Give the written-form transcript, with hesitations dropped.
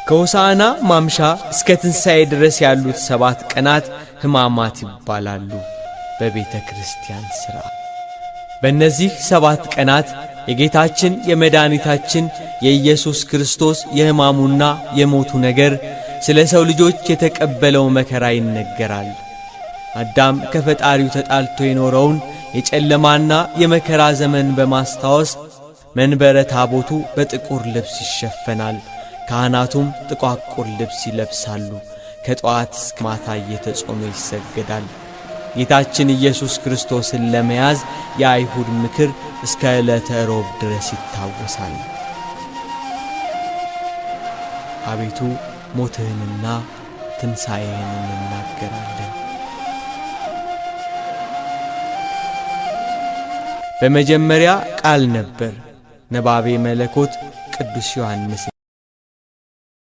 ከሆሳዕና ማምሻ እስከ ትንሣኤ ድረስ ያሉት 7 ቀናት ሕማማት ይባላሉ በቤተ ክርስቲያን ሥርዓት። በእነዚህ 7 ቀናት የጌታችን የመድኃኒታችን የኢየሱስ ክርስቶስ የሕማሙና የሞቱ ነገር ስለ ሰው ልጆች የተቀበለው መከራ ይነገራል። አዳም ከፈጣሪው ተጣልቶ የኖረውን የጨለማና የመከራ ዘመን በማስታወስ መንበረ ታቦቱ በጥቁር ልብስ ይሸፈናል። ካህናቱም ጥቋቁር ልብስ ይለብሳሉ። ከጠዋት እስከ ማታ እየተጾመ ይሰገዳል። ጌታችን ኢየሱስ ክርስቶስን ለመያዝ የአይሁድ ምክር እስከ ዕለተ ሮብ ድረስ ይታወሳል። አቤቱ ሞትህንና ትንሣኤህን እንናገራለን። በመጀመሪያ ቃል ነበር። ነባቤ መለኮት ቅዱስ ዮሐንስ